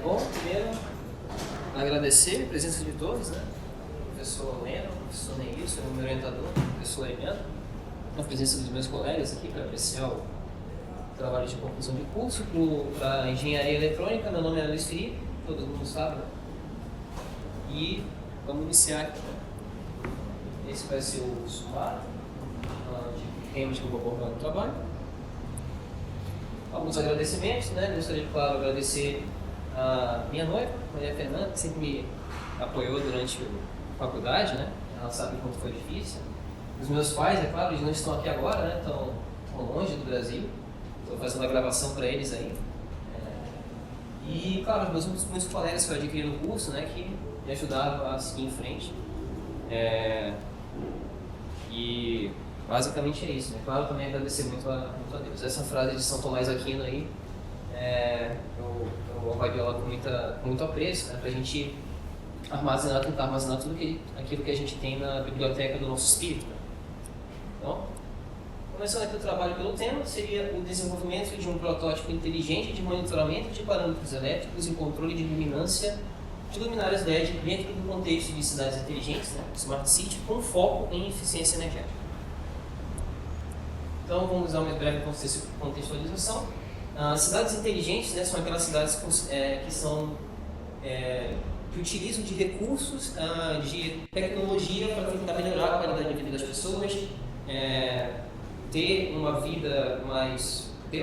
Bom, primeiro, agradecer a presença de todos, né? Professor Leno, professor Neilson, meu orientador, professor Emendo, a presença dos meus colegas aqui para apreciar o trabalho de conclusão de curso para Engenharia Eletrônica. Meu nome é Luiz Felipe, todo mundo sabe, né? E vamos iniciar aqui. Esse vai ser o sumário de temas que eu vou abordar no trabalho. Alguns agradecimentos, né? Gostaria de, claro, agradecer a minha noiva, Maria Fernanda, que sempre me apoiou durante a faculdade, né? Ela sabe quanto foi difícil. Os meus pais, é claro, eles não estão aqui agora, né? Estão longe do Brasil. Estou fazendo a gravação para eles aí. E, claro, meus muitos colegas que eu adquiri no curso, né? Que me ajudaram a seguir em frente. E basicamente é isso, né? Claro, também agradecer muito a Deus. Essa frase de São Tomás Aquino aí, eu avalio ela com muito apreço, né? Para a gente tentar armazenar tudo aquilo que a gente tem na biblioteca do nosso espírito. Né? Então, começando aqui o trabalho pelo tema, seria o desenvolvimento de um protótipo inteligente de monitoramento de parâmetros elétricos e controle de luminância de luminárias LED dentro do contexto de cidades inteligentes, né? Smart City, com foco em eficiência energética. Então, vamos dar uma breve contextualização. Cidades inteligentes, né, são aquelas cidades que utilizam de recursos, de tecnologia para tentar melhorar a qualidade de vida das pessoas, ter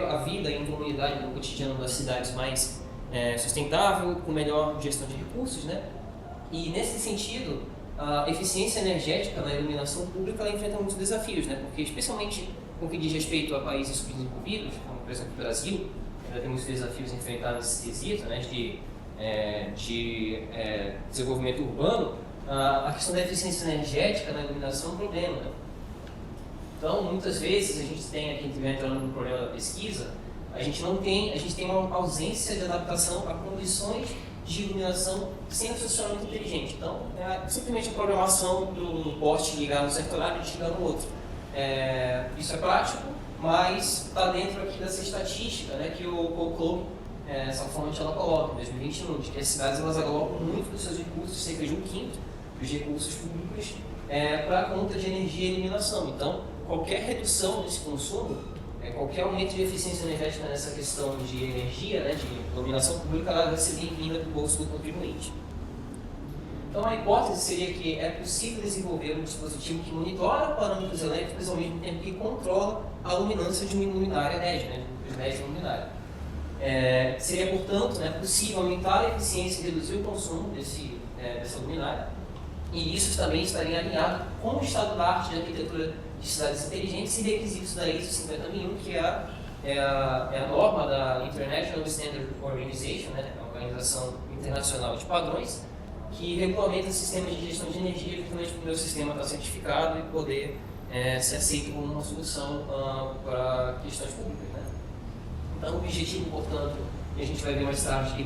a vida em comunidade no cotidiano das cidades mais sustentável, com melhor gestão de recursos, né? E nesse sentido, a eficiência energética na iluminação pública ela enfrenta muitos desafios, né? Porque especialmente no que diz respeito a países subdesenvolvidos, como por exemplo o Brasil, ainda tem muitos desafios a enfrentar nesse quesito, né? De desenvolvimento urbano, a questão da eficiência energética na iluminação é um problema, né? Então, muitas vezes a gente tem, aqui entrando no problema da pesquisa, a gente tem uma ausência de adaptação a condições de iluminação sem o funcionamento inteligente. Então, simplesmente a programação do poste ligar no certo horário e desligar no outro. Isso é prático, mas está dentro aqui dessa estatística, né, que o Paul Klopp, essa fonte, ela coloca em 2021, de que as cidades elas alocam muito dos seus recursos, cerca de 1/5 dos recursos públicos, para a conta de energia e iluminação. Então, qualquer redução desse consumo, qualquer aumento de eficiência energética nessa questão de energia, né, de iluminação pública, ela vai ser bem-vinda para o bolso do contribuinte. Então, a hipótese seria que é possível desenvolver um dispositivo que monitora parâmetros elétricos ao mesmo tempo que controla a luminância de uma luminária LED, né, de LED de luminária. Seria, portanto, possível aumentar a eficiência e reduzir o consumo dessa luminária, e isso também estaria alinhado com o estado da arte de arquitetura de cidades inteligentes e requisitos da ISO 50001, que é a norma da International Standard Organization, né, a Organização Internacional de Padrões, que regulamenta sistemas de gestão de energia, justamente para o meu sistema estar certificado e poder ser aceito como uma solução para questões públicas. Né? Então, o objetivo, portanto, e a gente vai ver mais tarde que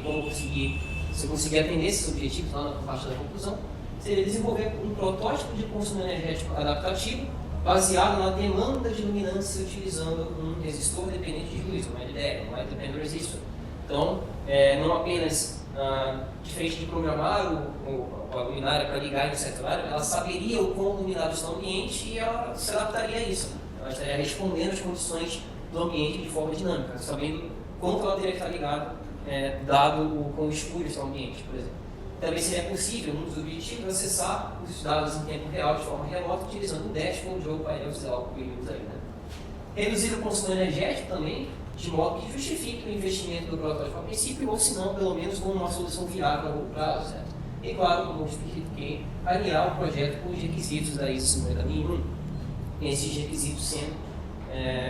se eu conseguir atender esses objetivos lá na parte da conclusão, seria desenvolver um protótipo de consumo energético adaptativo baseado na demanda de luminância utilizando um resistor dependente de luz, um LDR, um Light Dependent Resistor. Então, não apenas diferente de programar a luminária para ligar em certo horário, ela saberia o quão iluminado está o ambiente e ela se adaptaria a isso. Ela estaria respondendo às condições do ambiente de forma dinâmica, sabendo quanto ela teria que estar ligada, dado o quão escuro está o ambiente, por exemplo. Também seria possível, um dos objetivos, acessar os dados em tempo real de forma remota, utilizando o dashboard ou o painel visual que eu usaria. Reduzir o consumo energético também, de modo que justifique o investimento do protótipo a princípio, ou se não, pelo menos como uma solução viável a longo prazo. Certo? E claro, como eu expliquei, alinhar o projeto com os requisitos da ISO 50001, esses requisitos sendo,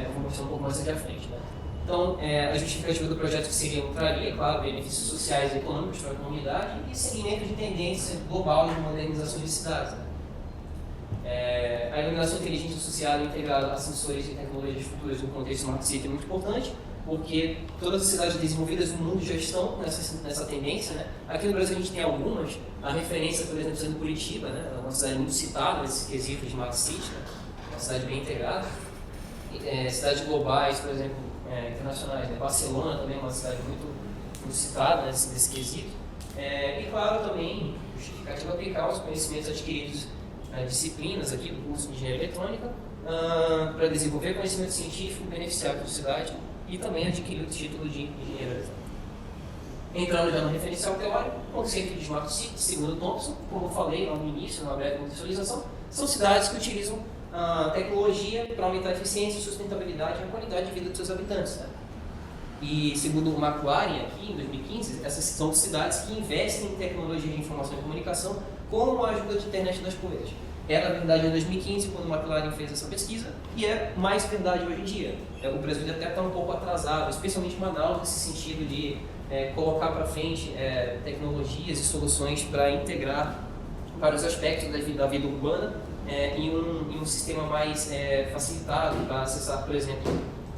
eu vou mostrar um pouco mais aqui à frente. Né? Então, a justificativa do projeto traria, claro, benefícios sociais e econômicos para a comunidade e seguimento de tendência global de modernização de cidades. Né? A iluminação inteligente associada e integrada a sensores e tecnologias futuras no contexto Smart City é muito importante, porque todas as cidades desenvolvidas no mundo já estão nessa tendência. Né? Aqui no Brasil a gente tem algumas, a referência, por exemplo, sendo Curitiba, né? Uma cidade muito citada nesse quesito de Smart City, né? Uma cidade bem integrada. Cidades globais, por exemplo, internacionais, né? Barcelona também é uma cidade muito citada nesse quesito. E claro, também justificativo aplicar os conhecimentos adquiridos nas disciplinas aqui do curso de Engenharia Eletrônica para desenvolver conhecimento científico, beneficiar a sociedade e também adquirir o título de engenheiro eletrônico. Entrando já no referencial teórico, o conceito de Smart Cities, segundo Thompson, como eu falei lá no início, na breve contextualização, são cidades que utilizam tecnologia para aumentar a eficiência, sustentabilidade e a qualidade de vida dos seus habitantes. Né? E segundo o McLaren, aqui em 2015, essas são cidades que investem em tecnologia de informação e comunicação com a ajuda de internet das coisas. Era verdade em 2015, quando o McLaren fez essa pesquisa, e é mais verdade hoje em dia. O Brasil até está um pouco atrasado, especialmente Manaus, nesse sentido de colocar para frente tecnologias e soluções para integrar vários aspectos da vida urbana em um sistema mais facilitado para acessar, por exemplo,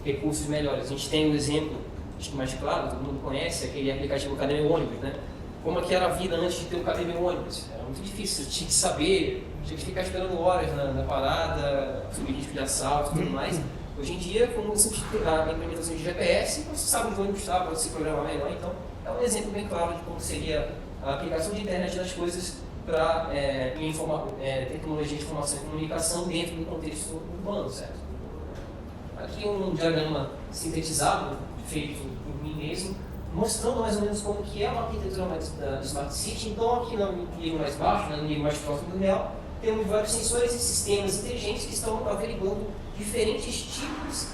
recursos melhores. A gente tem um exemplo, acho que mais claro, todo mundo conhece, aquele aplicativo Cadê Meu Ônibus, né? Como que era a vida antes de ter o Cadê Meu Ônibus? Era muito difícil, você tinha que saber, tinha que ficar esperando horas na parada, subir risco de assalto e tudo mais. Hoje em dia, com a implementação de GPS, você sabe onde o ônibus está, pode se programar melhor. Então, é um exemplo bem claro de como seria a aplicação de internet das coisas para tecnologia de informação e comunicação dentro do contexto urbano, certo? Aqui um diagrama sintetizado, feito por mim mesmo, mostrando mais ou menos como que é uma arquitetura do Smart City. Então, aqui no nível mais baixo, no nível mais próximo do real, temos vários sensores e sistemas inteligentes que estão averiguando diferentes tipos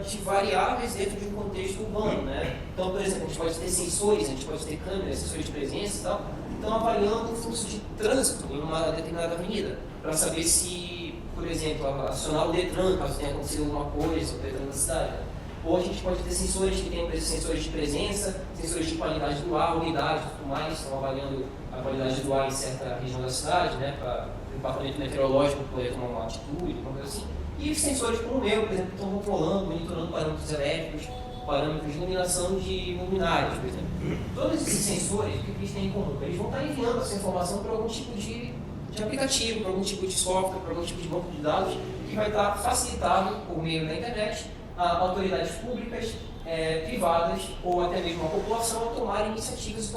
de variáveis dentro de um contexto urbano. Né? Então, por exemplo, a gente pode ter sensores, a gente pode ter câmeras, sensores de presença e tal, estão avaliando o fluxo de trânsito em uma determinada avenida, para saber se, por exemplo, acionar o Detran, caso tenha acontecido alguma coisa no Detran da cidade. Ou a gente pode ter sensores que têm sensores de presença, sensores de qualidade do ar, umidade e tudo mais, estão avaliando a qualidade do ar em certa região da cidade, né, para o departamento meteorológico poder tomar uma atitude, uma coisa assim. E sensores como o meu, por exemplo, que estão controlando, monitorando parâmetros elétricos, parâmetros de iluminação de luminárias, por exemplo. Todos esses sensores, o que eles têm em comum? Eles vão estar enviando essa informação para algum tipo de aplicativo, para algum tipo de software, para algum tipo de banco de dados, que vai estar facilitado por meio da internet a autoridades públicas, privadas ou até mesmo a população a tomar iniciativas e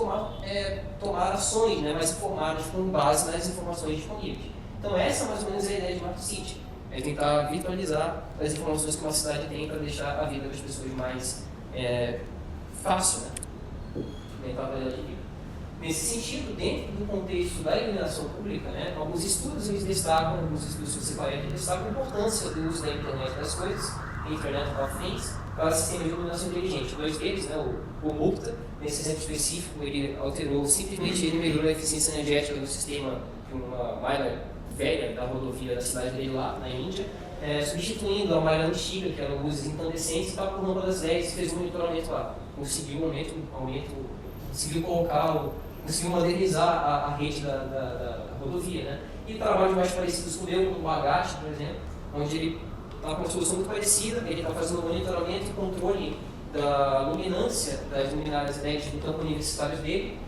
tomar ações, né, mais informadas com base nas informações disponíveis. Então essa é mais ou menos a ideia de Smart City. É tentar virtualizar as informações que uma cidade tem para deixar a vida das pessoas mais fácil, né? Aumentar a qualidade de vida. Nesse sentido, dentro do contexto da iluminação pública, né, alguns estudos eles destacam, alguns estudos que você vai destacam a importância do uso da internet das coisas, Internet of Things, para sistemas de iluminação inteligente. Dois deles, né, o Mukta, nesse exemplo específico, ele alterou, simplesmente ele melhorou a eficiência energética do sistema de uma malha velha da rodovia da cidade dele lá, na Índia, substituindo a malha antiga, que eram luzes incandescentes, para por lâmpadas LEDs, fez um monitoramento lá. Conseguiu conseguiu modernizar a rede da rodovia. Né? E trabalhos mais parecidos com o meu, como o Agache, por exemplo, onde ele está com uma solução muito parecida, ele está fazendo monitoramento e controle da luminância das luminárias LEDs do campo universitário dele,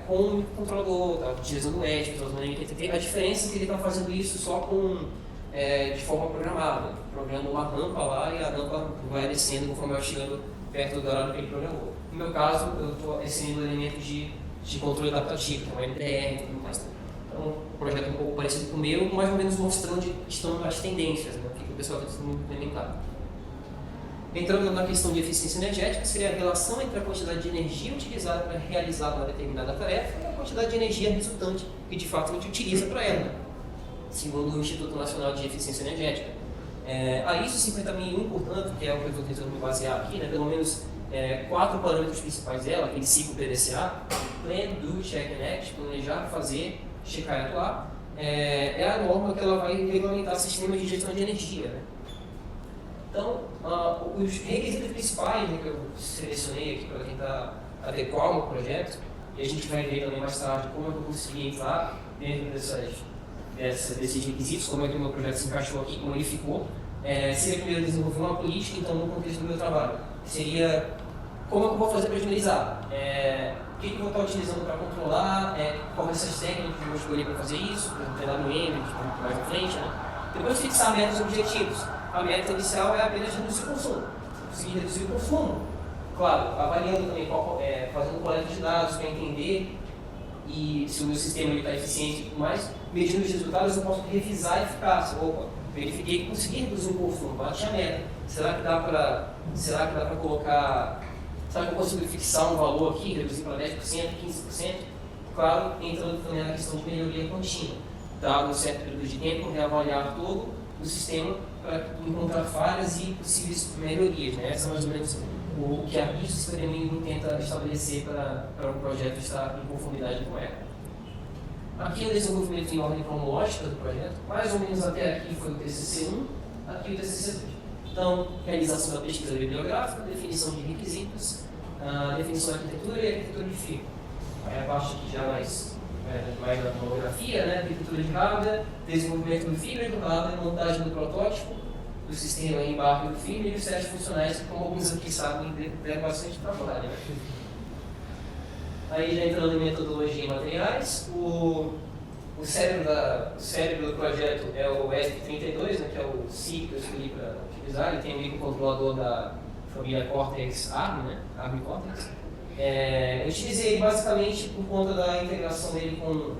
com um microcontrolador, tá utilizando LED, utilizando MQTT. A diferença é que ele está fazendo isso só de forma programada. Programa uma rampa lá e a rampa vai descendo conforme vai chegando perto do horário que ele programou. No meu caso, eu estou inserindo elementos de controle adaptativo, que é o MDR e tudo mais. Então, um projeto um pouco parecido com o meu, mais ou menos mostrando onde estão as tendências, né? O que o pessoal está tentando implementar. Entrando na questão de eficiência energética, seria a relação entre a quantidade de energia utilizada para realizar uma determinada tarefa e a quantidade de energia resultante que de fato a gente utiliza para ela, segundo o Instituto Nacional de Eficiência Energética. A ISO 50001, portanto, que é o que eu estou tentando me basear aqui, né, pelo menos 4 parâmetros principais dela, aquele ciclo PDCA, Plan, Do, Check and Act, planejar, fazer, checar e atuar, é a norma que ela vai regulamentar sistemas de gestão de energia. Né? Então, os requisitos principais, né, que eu selecionei aqui para tentar adequar o meu projeto, e a gente vai ver também mais tarde como eu consegui entrar dentro desses requisitos, como é que o meu projeto se encaixou aqui, como ele ficou. Seria primeiro desenvolver uma política, então, no contexto do meu trabalho. Seria como eu vou fazer para agilizar, o que eu vou estar utilizando para controlar, quais essas técnicas que eu vou escolher para fazer isso, por exemplo, TWM, mais à frente. Né? Depois fixar metas e objetivos. A meta inicial é apenas reduzir o consumo. Se conseguir reduzir o consumo, Claro, avaliando também, fazendo coleta de dados para entender e se o meu sistema está eficiente e tudo mais, medindo os resultados eu posso revisar a eficácia. Opa, verifiquei que consegui reduzir o consumo, bati a meta. Será que dá para colocar, será que eu consigo fixar um valor aqui, reduzir para 10%, 15%? Claro, entrando também na questão de melhoria contínua. Dado um certo período de tempo, reavaliar todo o sistema para encontrar falhas e possíveis melhorias. Né? Essa é mais ou menos o que a BIS tenta estabelecer para um projeto estar em conformidade com ela. Aqui é o desenvolvimento em ordem cronológica do projeto, mais ou menos até aqui foi o TCC1, aqui o TCC2. Então, realização da pesquisa bibliográfica, definição de requisitos, definição da arquitetura e arquitetura de fibra. Aí a parte aqui já mais da tomografia, né? Arquitetura de hardware, desenvolvimento do fibra do hardware, montagem do protótipo, do sistema em embarque do fibra e os testes funcionais, que como alguns aqui sabem, deram bastante trabalho. Né? Aí já entrando em metodologia e materiais, o cérebro do projeto é o ESP32, né, que é o SIP que eu escolhi para utilizar. Ele tem um microcontrolador da família Cortex ARM, né, ARM Cortex. Eu utilizei ele basicamente por conta da integração dele com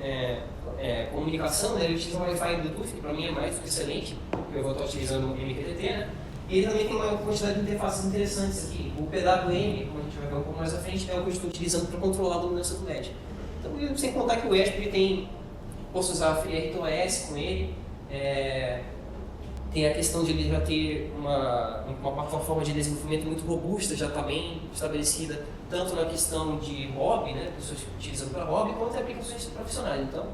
comunicação, né, ele utiliza o Wi-Fi e Bluetooth, que para mim é mais excelente, porque eu vou estar utilizando o MQTT, né. E ele também tem uma quantidade de interfaces interessantes aqui. O PWM, como a gente vai ver um pouco mais à frente, é o que eu estou utilizando para controlar a dominância do LED. Então, sem contar que o ESP posso usar a FreeRTOS com ele. Tem a questão de ele já ter uma plataforma de desenvolvimento muito robusta, já está bem estabelecida, tanto na questão de hobby, né, pessoas utilizam para hobby, quanto em aplicações profissionais. Então,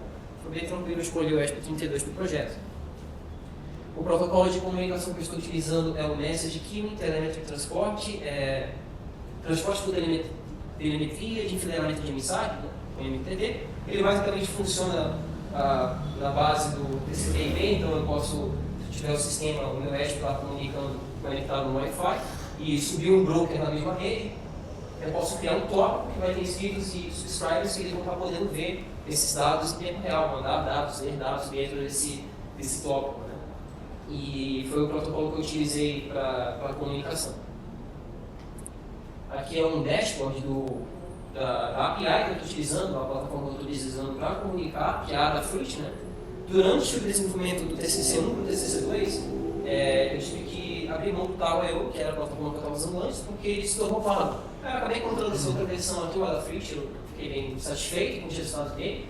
foi bem tranquilo escolher o ESP32 para o projeto. O protocolo de comunicação que eu estou utilizando é o Message Queuing, Telemetry Transport, transporte por telemetria de enfileiramento de mensagem, né, o MTD. Ele basicamente funciona na base do TCP/IP, então eu posso, se tiver o sistema, o meu REST está conectado no Wi-Fi e subir um broker na mesma rede, eu posso criar um tópico que vai ter inscritos e subscribers que eles vão estar podendo ver esses dados em tempo real, mandar dados, ler dados dentro desse tópico. E foi o protocolo que eu utilizei para comunicação. Aqui é um dashboard da API que eu estou utilizando, a plataforma que eu estou utilizando para comunicar, que é a Adafruit, né? Durante o desenvolvimento do TCC1 para o TCC2, eu tive que abrir mão do Tao.io, que era a plataforma que eu estava usando antes, porque ele se tornou pago. Eu acabei encontrando essa outra versão aqui, o Adafruit, eu fiquei bem satisfeito com os resultados dele.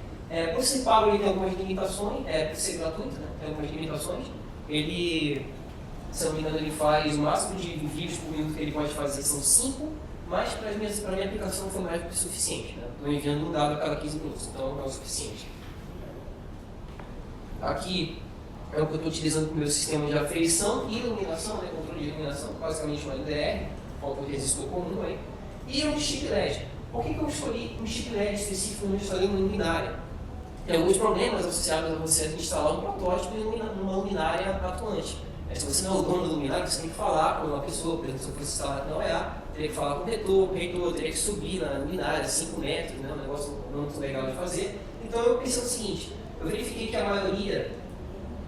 Por ser pago, ele tem algumas limitações, por ser gratuito, né? Tem algumas limitações. Ele, se eu não me engano, ele faz o máximo de vídeos por minuto que ele pode fazer são 5, mas para a minha aplicação foi mais do que suficiente. Estou enviando um dado a cada 15 minutos, então é o suficiente. Aqui é o que eu estou utilizando para o meu sistema de aferição e iluminação, né, controle de iluminação, basicamente um LDR, fotoresistor comum aí, e um chip LED. Por que eu escolhi um chip LED específico e não escolhi uma luminária? Tem alguns problemas associados a você instalar um protótipo em uma luminária atuante. Se você não é o dono da luminária, você tem que falar com uma pessoa, por exemplo, se eu fosse instalar na OEA, teria que falar com o reitor, teria que subir na luminária, 5 metros, né, um negócio não muito legal de fazer. Então eu pensei o seguinte, eu verifiquei que a maioria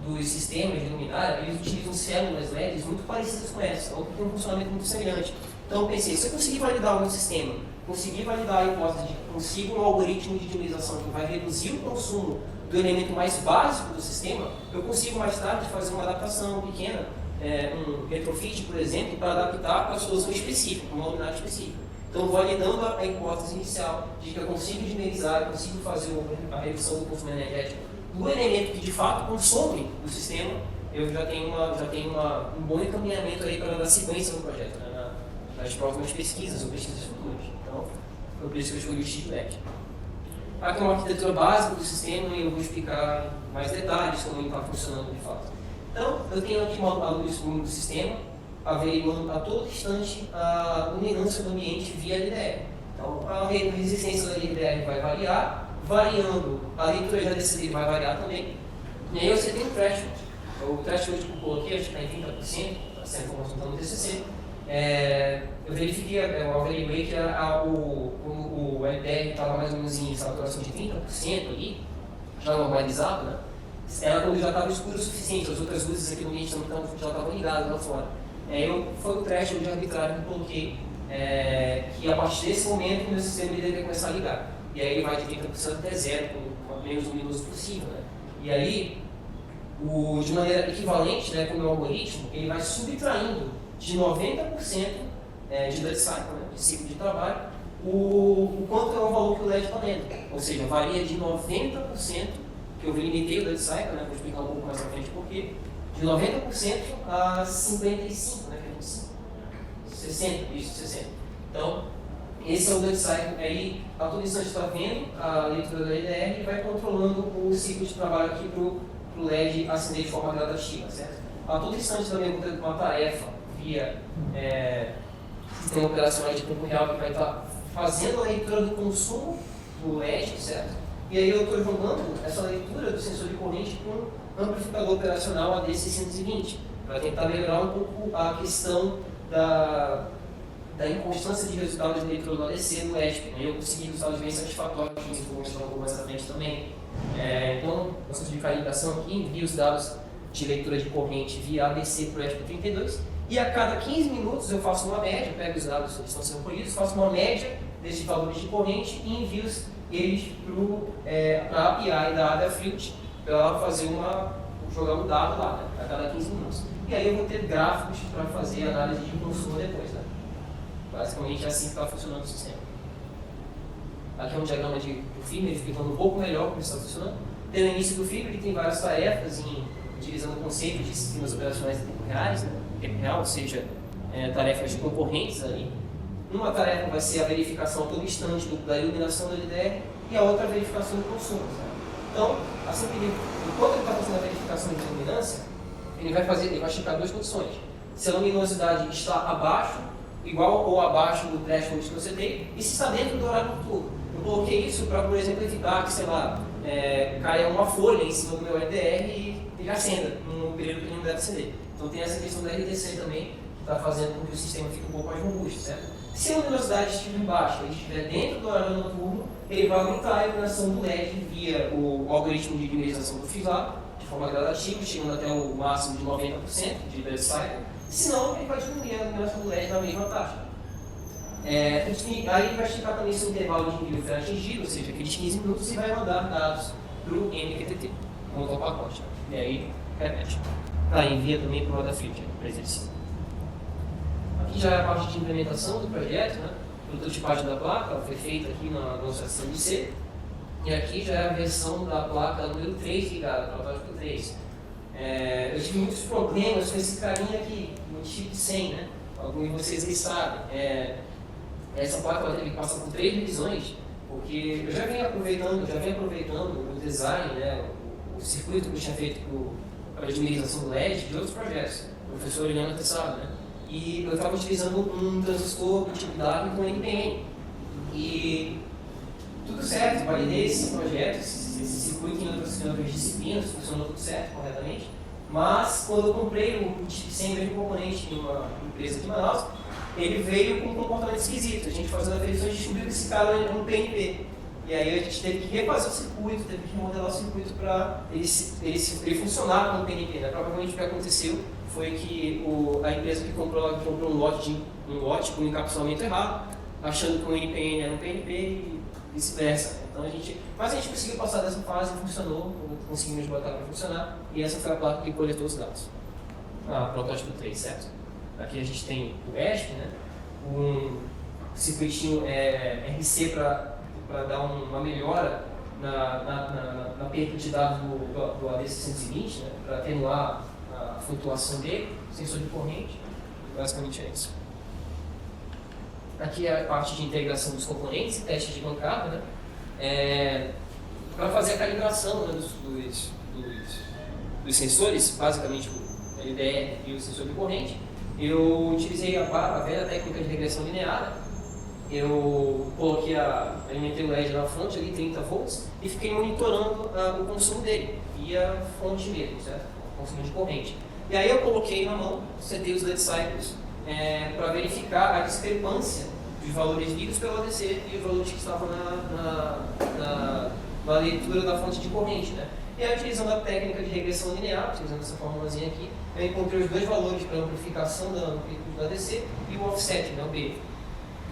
dos sistemas de luminária, eles utilizam células LEDs muito parecidas com essa, ou que tem um funcionamento muito semelhante. Então eu pensei, se eu conseguir validar o meu sistema, conseguir validar a hipótese de que consigo um algoritmo de dinamização que vai reduzir o consumo do elemento mais básico do sistema, eu consigo mais tarde fazer uma adaptação pequena, um retrofit, por exemplo, para adaptar para a solução específica, uma luminária específica. Então, validando a hipótese inicial de que eu consigo generalizar, eu consigo fazer a redução do consumo energético do elemento que de fato consome o sistema, eu já tenho um bom encaminhamento aí para a sequência do projeto, né, nas próximas pesquisas ou pesquisas futuras. Então, foi por isso que eu escolhi o chip LED. Aqui é uma arquitetura básica do sistema e eu vou explicar mais detalhes como ele está funcionando de fato. Então, eu tenho aqui a luz do sistema, averiguando a todo instante a luminância do ambiente via LDR. Então, a resistência da LDR vai variar, variando, a leitura já desse vai variar também. E aí você tem o threshold. O threshold que eu coloquei, acho que está em 30%, essa informação está no TCC. Eu verifiquei, eu averiguei que o LDR estava mais ou menos em saturação de 30% ali, já normalizado, né? Ela quando já estava escuro o suficiente, as outras luzes aqui no ambiente já estavam ligadas lá fora. Foi o threshold arbitrário que eu coloquei que a partir desse momento o meu sistema ele deve começar a ligar. E aí ele vai de 30% até zero, com o menos luminoso possível. Né? E aí, de maneira equivalente, né, com o meu algoritmo, ele vai subtraindo de 90% de dead cycle, né, de ciclo de trabalho, o quanto é o valor que o LED está lendo. Ou seja, varia de 90%, que eu limitei o dead cycle, né, vou explicar um pouco mais à frente por quê, de 90% a 55%, né, 60%. Então, esse é o dead cycle. Aí, a todo instante está vendo a leitura da LDR e vai controlando o ciclo de trabalho aqui para o LED acender de forma gradativa, certo? A todo instante também eu vou uma tarefa via sistema operacional de tempo real que vai estar fazendo a leitura do consumo do LED, certo? E aí eu estou jogando essa leitura do sensor de corrente com um amplificador operacional AD620 para tentar melhorar um pouco a questão da inconstância de resultados de leitura do ADC no LED. E eu consegui resultados bem satisfatórios, que eu vou mostrar um pouco mais à frente também. Então, nós vamos de calibração aqui, envia os dados de leitura de corrente via ADC para o ESP32 e a cada 15 minutos eu faço uma média, pego os dados que estão sendo colhidos, faço uma média desses valores de corrente e envio eles para a API da Adafruit para ela jogar um dado lá, né, a cada 15 minutos. E aí eu vou ter gráficos para fazer análise de consumo depois. Né? Basicamente é assim que está funcionando o sistema. Aqui é um diagrama do firmware explicando um pouco melhor como isso está funcionando. Tem o início do firmware, ele tem várias tarefas utilizando o conceito de sistemas operacionais em tempo reais, né? Tempo real, ou seja, tarefas concorrentes ali. Uma tarefa vai ser a verificação a todo instante da iluminação do LDR e a outra a verificação do consumo. Sabe? Então, assim que enquanto ele está fazendo a verificação de luminância, ele vai checar duas condições. Se a luminosidade está abaixo, igual ou abaixo do threshold que você tem, e se está dentro do horário noturno. Eu coloquei isso para, por exemplo, evitar que, sei lá, caia uma folha em cima do meu LDR e ele acenda no período que ele não deve acender. Então tem essa questão da RDC também, que está fazendo com que o sistema fique um pouco mais robusto, certo? Se a luminosidade estiver baixa e estiver dentro do horário noturno, ele vai aumentar a iluminação do LED via o algoritmo de dimerização do FISA, de forma gradativa, chegando até o máximo de 90% de dead cycle, senão ele vai diminuir a iluminação do LED na mesma taxa. Aí vai esticar também seu intervalo de envio foi atingido, ou seja, aqueles 15 minutos, e vai mandar dados para o MQTT, montar o pacote. E aí, repete. Envia também para o Adafruit, para exercício. Aqui já é a parte de implementação do projeto, né? Prototipagem da placa, ela foi feita aqui na nossa seção de C. E aqui já é a versão da placa número 3 ligada, protótipo 3. Eu tive muitos problemas com esse carinha aqui, no chip 100, né? Alguns de vocês aí sabem. Essa placa ela teve que passar por 3 revisões, porque eu já venho aproveitando o design, né? O circuito que eu tinha feito para a dimerização do LED de outros projetos. O professor Eliana até sabe, né? E eu estava utilizando um transistor do tipo W com NPN. E tudo certo, validei esse projeto, esse circuito em outras disciplinas, funcionou tudo certo, corretamente. Mas quando eu comprei o chip 100 mesmo componente em uma empresa aqui em Manaus, ele veio com um comportamento esquisito. A gente fazendo a revisão, a gente descobriu que esse cara era um PNP. E aí a gente teve que refazer o circuito, teve que remodelar o circuito para ele funcionar como PNP. Né? Provavelmente o que aconteceu foi que a empresa que comprou um lote com encapsulamento errado, achando que o NPN era um PNP e vice-versa. Então mas a gente conseguiu passar dessa fase, funcionou, conseguimos botar para funcionar, e essa foi a placa que coletou os dados. Protótipo 3, certo? Aqui a gente tem o ESP, né? Um circuitinho RC para dar uma melhora na perda de dados do AD620, né? Para atenuar a flutuação dele, sensor de corrente, basicamente é isso. Aqui é a parte de integração dos componentes e teste de bancada, né? Para fazer a calibração, né, dos sensores, basicamente o LDR e o sensor de corrente, eu utilizei a velha técnica de regressão linear. Eu alimentei o LED na fonte, ali 30 volts, e fiquei monitorando o consumo dele, via fonte mesmo, certo? Consumo de corrente. E aí eu coloquei na mão, setei os dead cycles para verificar a discrepância dos valores lidos pelo ADC e os valores que estavam na leitura da fonte de corrente, né? E aí, utilizando a técnica de regressão linear, utilizando essa formulazinha aqui, eu encontrei os dois valores para amplificação da amplitude do ADC e o offset, né, o B.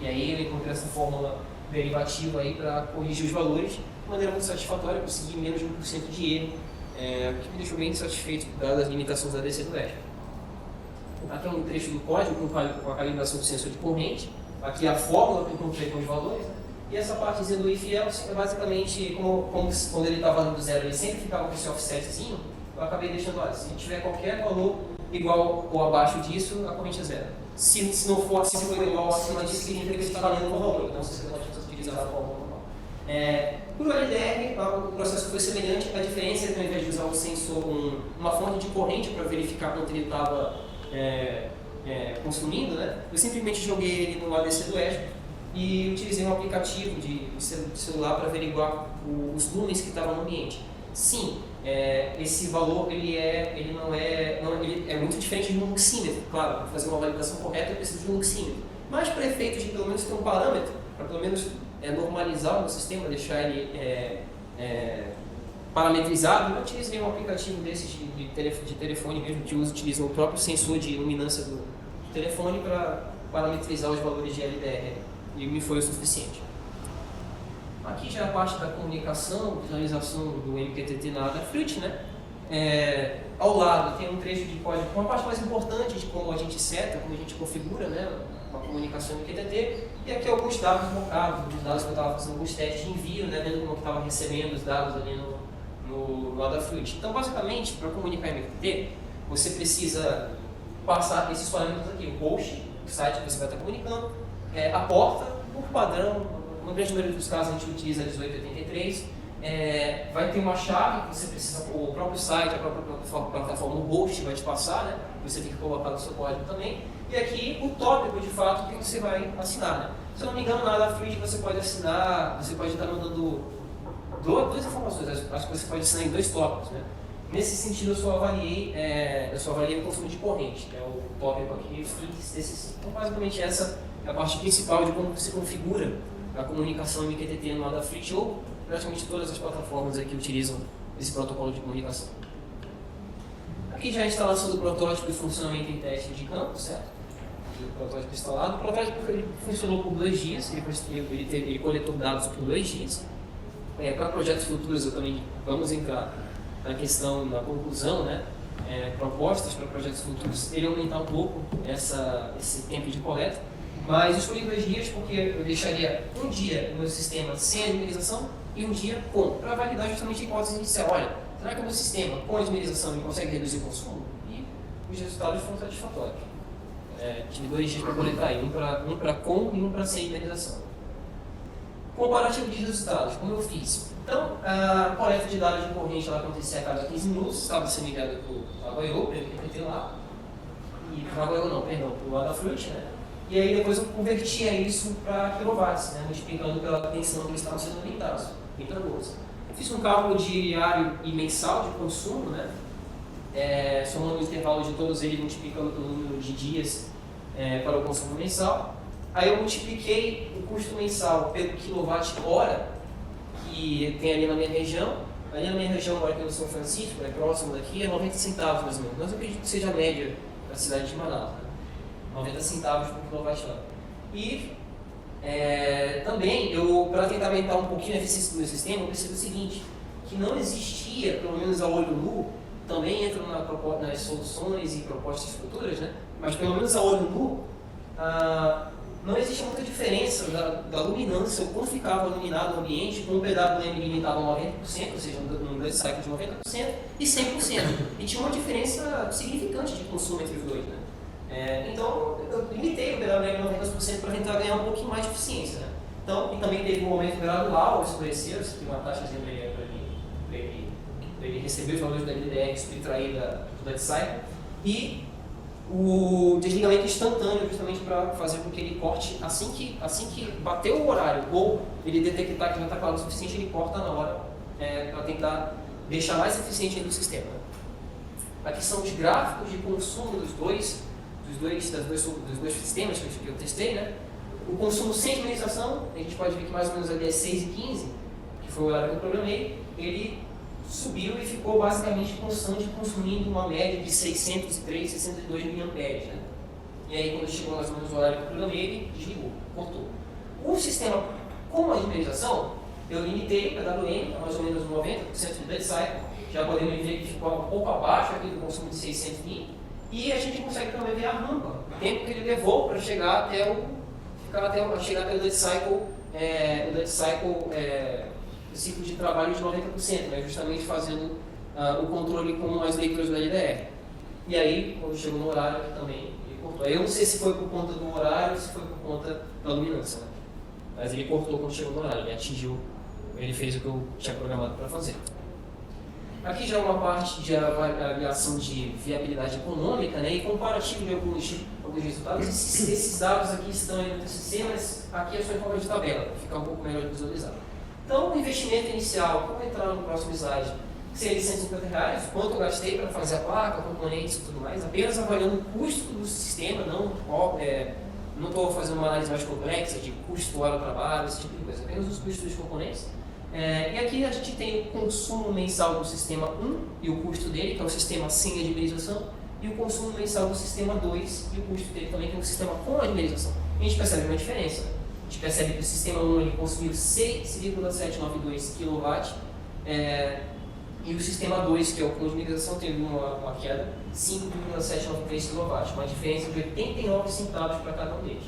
E aí eu encontrei essa fórmula derivativa aí para corrigir os valores de maneira muito satisfatória, consegui menos de 1% de erro, que me deixou bem satisfeito, dadas as limitações da DC do Oeste. Aqui é um trecho do código com a calibração do sensor de corrente, aqui é a fórmula que eu encontrei com os valores, né? E essa partezinha do if else é basicamente como quando ele está valendo zero, ele sempre ficava com esse offsetzinho, eu acabei deixando, olha, se tiver qualquer valor igual ou abaixo disso, a corrente é zero. Se não for, se for igual ou acima disso, significa que ele está valendo um valor, então você pode utilizar a fórmula normal. Por LDR, o processo foi semelhante, a diferença é que ao invés de usar um sensor, uma fonte de corrente para verificar quanto ele estava consumindo, né? Eu simplesmente joguei ele no ADC do Azure e utilizei um aplicativo de celular para averiguar os lumens que estavam no ambiente. Sim, esse valor ele é muito diferente de um luxímetro. Claro, para fazer uma validação correta eu preciso de um luxímetro. Mas para efeitos de pelo menos ter um parâmetro, para pelo menos normalizar o meu sistema, deixar ele parametrizado, eu utilizei um aplicativo desses de telefone mesmo, que utiliza o próprio sensor de luminância do telefone para parametrizar os valores de LDR, e me foi o suficiente. Aqui já é a parte da comunicação, visualização do MQTT na Adafruit, né? Ao lado tem um trecho de código, uma parte mais importante de como a gente seta, como a gente configura, né, uma comunicação MQTT, e aqui alguns dados mocados, os dados que eu estava fazendo alguns testes de envio, né, vendo como eu estava recebendo os dados ali no Adafruit. Então, basicamente, para comunicar MQTT, você precisa passar esses parâmetros aqui, o host, o site que você vai estar comunicando, a porta, por padrão, no grande número dos casos a gente utiliza 1883, vai ter uma chave que você precisa, o próprio site, a própria plataforma, o host vai te passar, né? Você tem que colocar no seu código também. E aqui o tópico de fato que você vai assinar, né? Se eu não me engano, na Adafruit você pode assinar, você pode estar mandando duas informações, acho que você pode assinar em 2 tópicos, né? Nesse sentido eu só avaliei o consumo de corrente, que é o tópico aqui, desses. Então basicamente essa é a parte principal de como você configura a comunicação MQTT no Adafruit ou praticamente todas as plataformas aqui utilizam esse protocolo de comunicação. Aqui já é a instalação do protótipo e funcionamento em teste de campo, certo? O protótipo instalado. O protótipo ele funcionou por 2 dias, ele coletou dados por 2 dias. Para projetos futuros eu também vamos entrar na questão, na conclusão, né? Propostas para projetos futuros, ele aumentar um pouco esse tempo de coleta. Mas eu escolhi 2 dias porque eu deixaria um dia no meu sistema sem a dimerização e um dia com, para validar justamente a hipótese inicial. Olha, será que o meu sistema com a dimerização ele consegue reduzir o consumo? E os resultados foram satisfatórios. Tive 2 dias para coletar aí, um para com e um para sem dimerização. Comparativo de resultados, como eu fiz? Então, a coleta de dados de corrente ela acontecia a cada 15 minutos, estava sendo enviado para o Avaio, para ele meter lá, e para o Avaio não, perdão, para o Adafruit, né? E aí depois eu convertia isso para quilowatts, né? Multiplicando pela tensão que eles estavam sendo alimentados, em bolsa. Fiz um cálculo diário e mensal de consumo, né? Somando o intervalo de todos eles, multiplicando pelo número de dias para o consumo mensal. Aí eu multipliquei o custo mensal pelo quilowatt-hora que tem ali na minha região. Ali na minha região, agora aqui no São Francisco, próximo daqui, é 90 centavos mais ou menos. Mas eu acredito que seja a média da cidade de Manaus, né? 90 centavos por quilowatt-hora. E também, para tentar aumentar um pouquinho a eficiência do meu sistema, eu percebi o seguinte, que não existia, pelo menos a olho nu, também entra nas soluções e propostas futuras, né? Mas pelo menos a olho nu, não existe muita diferença da luminância, o quanto ficava iluminado o ambiente, com o PWM limitado a 90%, ou seja, um dead cycle de 90% e 100%. E tinha uma diferença significante de consumo entre os dois, né? Então, eu limitei o PWM a 90% para tentar ganhar um pouquinho mais de eficiência, né? Então, e também teve um momento gradual ao escurecer, você tem uma taxa para ele receber os valores da LDR subtraída do dead cycle, e o desligamento instantâneo, justamente para fazer com que ele corte assim que bater o horário, ou ele detectar que já está claro o suficiente, ele corta na hora, para tentar deixar mais eficiente ainda o sistema. Aqui são os gráficos de consumo dos dois sistemas que eu testei, né? O consumo sem dimerização, a gente pode ver que mais ou menos ali é 6h15, que foi o horário que eu programei, ele subiu e ficou basicamente constante, consumindo uma média de 603, 602 mAh, né? e aí quando chegou mais ou menos o horário que eu programei, ele desligou, cortou. O sistema com a dimerização, eu limitei a WM a mais ou menos 90% de dead cycle, já podemos ver que ficou um pouco abaixo aqui do consumo de 600 mil, e a gente consegue também ver a rampa, o tempo que ele levou para chegar até o dead cycle, o ciclo de trabalho de 90%, né, justamente fazendo o controle com as leituras do LDR. E aí, quando chegou no horário, também ele cortou. Aí eu não sei se foi por conta do horário ou se foi por conta da luminância, né? Mas ele cortou quando chegou no horário, ele fez o que eu tinha programado para fazer. Aqui já é uma parte de avaliação de viabilidade econômica, né, e comparativo de alguns resultados. Esses dados aqui estão aí no TCC, mas aqui é só em forma de tabela, para ficar um pouco melhor visualizado. Então, o investimento inicial, como entrar no próximo slide, seria R$150, quanto eu gastei para fazer a placa, componentes e tudo mais, apenas avaliando o custo do sistema, não estou fazendo uma análise mais complexa de custo, hora de trabalho, esse tipo de coisa, apenas os custos dos componentes. E aqui a gente tem o consumo mensal do sistema 1 e o custo dele, que é o sistema sem admirização, e o consumo mensal do sistema 2 e o custo dele também, que é o sistema com admirização. E a gente percebe uma diferença. A gente percebe que o sistema 1 ele consumiu 6,792 kW, e o sistema 2, que é o com admirização, teve uma queda de 5,793 kW, uma diferença de 89 centavos para cada um deles.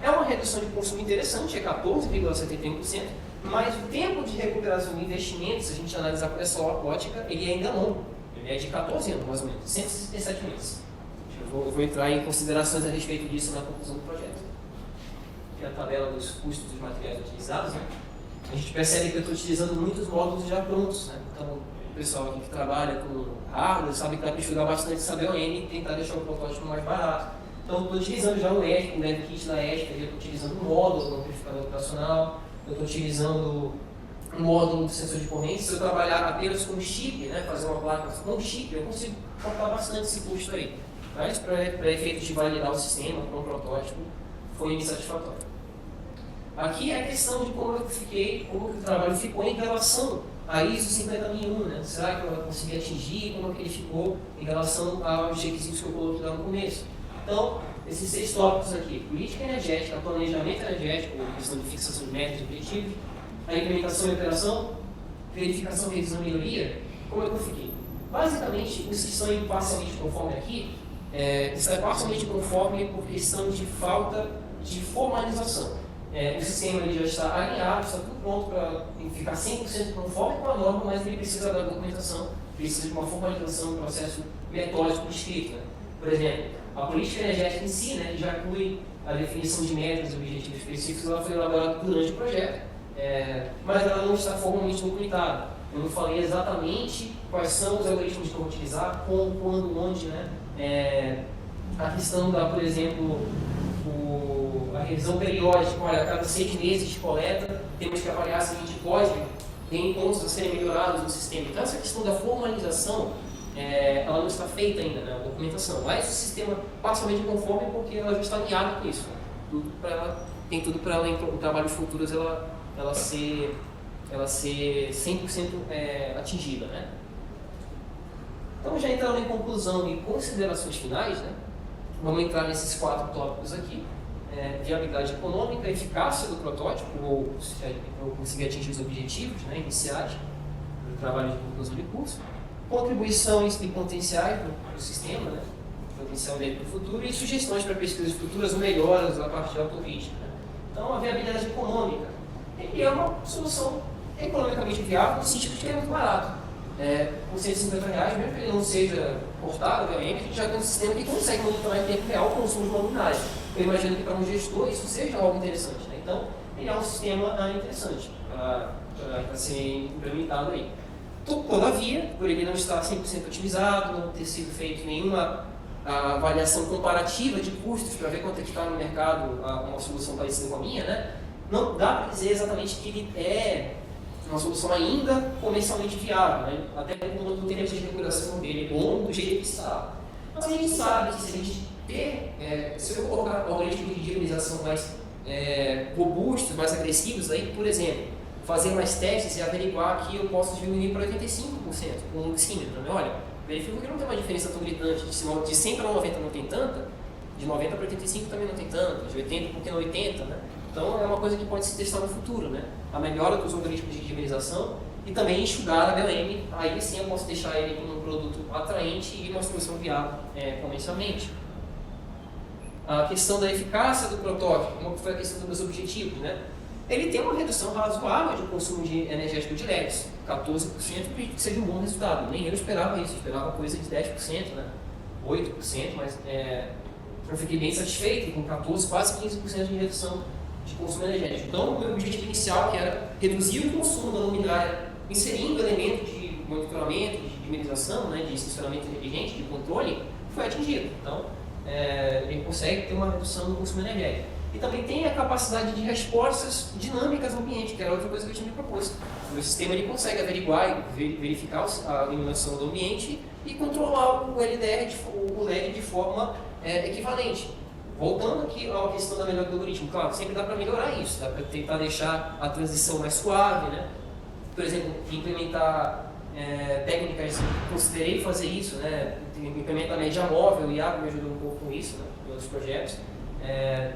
É uma redução de consumo interessante, é 14,71%, mas o tempo de recuperação de investimentos, se a gente analisar por essa ótica, ele é ainda longo. Ele é de 14 anos, mais ou menos, 167 meses. Eu vou entrar em considerações a respeito disso na conclusão do projeto. Aqui é a tabela dos custos dos materiais utilizados, né? A gente percebe que eu estou utilizando muitos módulos já prontos, né? Então, o pessoal aqui que trabalha com hardware sabe que dá para estudar bastante saber o N e tentar deixar o protótipo mais barato. Então, estou utilizando já um ESP, um dev kit da ESP, eu estou utilizando um módulo no amplificador operacional, eu estou utilizando um módulo do sensor de corrente. Se eu trabalhar apenas com chip, né, fazer uma placa com chip, eu consigo cortar bastante esse custo aí. Mas para efeitos de validar o sistema, para um protótipo, foi insatisfatório. Aqui é a questão de como que o trabalho ficou em relação a ISO 50001, né? Será que eu vou conseguir atingir? Como é que ele ficou em relação aos requisitos que eu coloquei lá no começo? Então, esses 6 tópicos aqui: política energética, planejamento energético, questão de fixação de metas e objetivos, a implementação e operação, verificação, revisão e melhoria. Como é que eu fiquei? Basicamente, os que estão parcialmente conforme aqui, está parcialmente conforme por questão de falta de formalização. O sistema ele já está alinhado, está tudo pronto para ficar 100% conforme com a norma, mas ele precisa da documentação, precisa de uma formalização, um processo metódico escrito. Né? Por exemplo, a política energética em si, né, que já inclui a definição de metas e objetivos específicos, ela foi elaborada durante o projeto, mas ela não está formalmente documentada. Eu não falei exatamente quais são os algoritmos que eu vou utilizar, como, quando, onde, né? A questão da, por exemplo, a revisão periódica, olha, a cada 6 meses de coleta, temos que avaliar se a gente pode, tem pontos a serem melhorados no sistema. Então, essa questão da formalização, ela não está feita ainda, né, a documentação. Mas o sistema parcialmente conforme porque ela já está alinhada com isso. Né? Tem tudo para ela, em trabalhos futuros, ela ser 100% atingida. Né? Então, já entrando em conclusão e considerações finais, né? Vamos entrar nesses 4 tópicos aqui. Viabilidade econômica, eficácia do protótipo, ou conseguir atingir os objetivos, né, iniciais do trabalho de conclusão de curso, contribuições e potenciais do sistema, né, potencial dele para o futuro, e sugestões para pesquisas futuras ou melhoras a partir da autovídeo. Né. Então, a viabilidade econômica é uma solução economicamente viável no sentido de que é muito barato. Com R$150, mesmo que ele não seja cortado, obviamente, a gente já tem um sistema que consegue monitorar em tempo real o consumo de uma luminária. Eu imagino que para um gestor isso seja algo interessante. Né? Então, ele é um sistema interessante para ser implementado aí. Todavia, por ele não estar 100% otimizado, não ter sido feito nenhuma avaliação comparativa de custos para ver quanto é que está no mercado uma solução parecida com a minha, né? Não dá para dizer exatamente que ele é uma solução ainda comercialmente viável, né? Até quando não tem a regulação dele bom do jeito que está. Mas a gente sabe que se a gente se eu colocar algoritmos de dinamização mais robustos, mais agressivos, aí, por exemplo, fazer mais testes e averiguar que eu posso diminuir para 85% com o oxímetro. Né? Olha, verifico que não tem uma diferença tão gritante, de 100 para 90 não tem tanta, De 90 para 85 também não tem tanto, de 80 porque não 80, né? Então é uma coisa que pode se testar no futuro, né? A melhora dos algoritmos de dimerização e também enxugar a BLM, aí sim eu posso deixar ele como um produto atraente e uma solução viável comercialmente. A questão da eficácia do protótipo, como foi a questão dos meus objetivos, né? Ele tem uma redução razoável de consumo de energético de LEDs, 14%, que seja um bom resultado. Nem eu esperava isso, eu esperava coisa de 10%, né? 8%, mas eu fiquei bem satisfeito com 14%, quase 15% de redução de consumo energético. Então, o meu objetivo inicial, que era reduzir o consumo da luminária, inserindo elementos de monitoramento, de dimerização, né, de sensoramento inteligente, de controle, foi atingido. Então, ele consegue ter uma redução do consumo energético. E também tem a capacidade de respostas dinâmicas ao ambiente, que era outra coisa que eu tinha me proposto. O meu sistema ele consegue averiguar e verificar a iluminação do ambiente e controlar o LDR, o LED de forma equivalente. Voltando aqui à questão da melhora do algoritmo, claro, sempre dá para melhorar isso, dá para tentar deixar a transição mais suave, né? Por exemplo, implementar técnicas, considerei fazer isso, né? Implementar média móvel, o Iago me ajudou um pouco com isso, né? Em outros projetos.